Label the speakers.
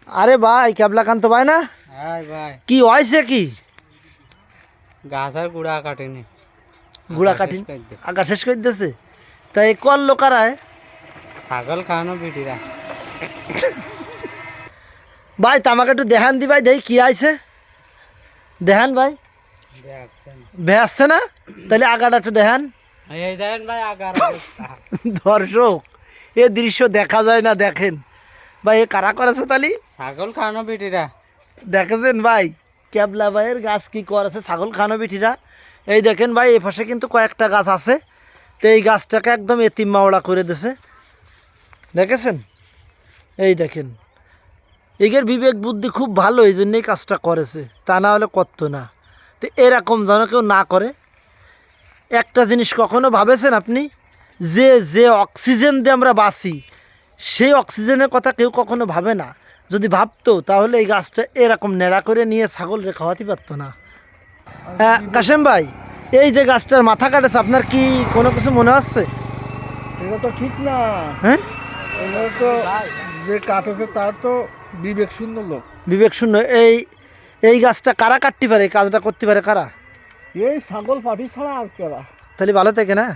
Speaker 1: আরে ভাই ক্যাবলাকান্ত ভাই না?
Speaker 2: হ্যাঁ ভাই,
Speaker 1: কি হয়েছে কি?
Speaker 2: গাছের গুড়া কাটেনি,
Speaker 1: গুড়া কাটিন আগা শেষ করে দিতেছে। তাই কল লোকারায়
Speaker 2: ছাগল খাওয়ানো বিটিরা।
Speaker 1: ভাই তামাকে একটু দেখান দি ভাই, দেখি কি আইছে দেখান ভাই।
Speaker 2: দেখছেন
Speaker 1: ভে আসছে না? তাহলে আগাটা একটু দেখান।
Speaker 2: এই দেখেন ভাই আগার অবস্থা।
Speaker 1: দর্শক এ দৃশ্য দেখা যায় না, দেখেন ভাই এ কারা করেছে তালি?
Speaker 2: ছাগল খাওয়ানো বিটিরা।
Speaker 1: দেখেছেন ভাই ক্যাবলা ভাইয়ের গাছ কি করেছে ছাগল খানো বিটিরা। এই দেখেন ভাই এ পাশে কিন্তু কয়েকটা গাছ আছে, তো এই গাছটাকে একদম এতিম মাওড়া করে দিয়েছে। দেখেছেন? এই দেখেন এগের বিবেক বুদ্ধি খুব ভালো, এই জন্যই কাজটা করেছে, তা না হলে করতো না। তো এরকম যেন কেউ না করে। একটা জিনিস কখনো ভাবেছেন আপনি, যে যে অক্সিজেন দিয়ে আমরা বাঁচি, সেই অক্সিজেনের কথা কেউ কখনো ভাবে না। যদি ভাবতো তাহলে এই গাছটা এরকম নেড়া করে নিয়ে ছাগল রে খাওয়াতে পারতো না। কাশেম ভাই, এই যে গাছটার মাথা কাটেছে, আপনার কি কোনো কিছু মনে হচ্ছে?
Speaker 3: এটা তো ঠিক না।
Speaker 1: হ্যাঁ,
Speaker 3: এটা তো যে কাটেছে তার তো বিবেক শূন্য লোক।
Speaker 1: বিবেক শূন্য। এই এই গাছটা কারা কাটতে পারে, এই কাজটা করতে পারে কারা?
Speaker 3: এই ছাগল পাটি ছাড়া আর কেরা।
Speaker 1: তাহলে ভালো থেকে না।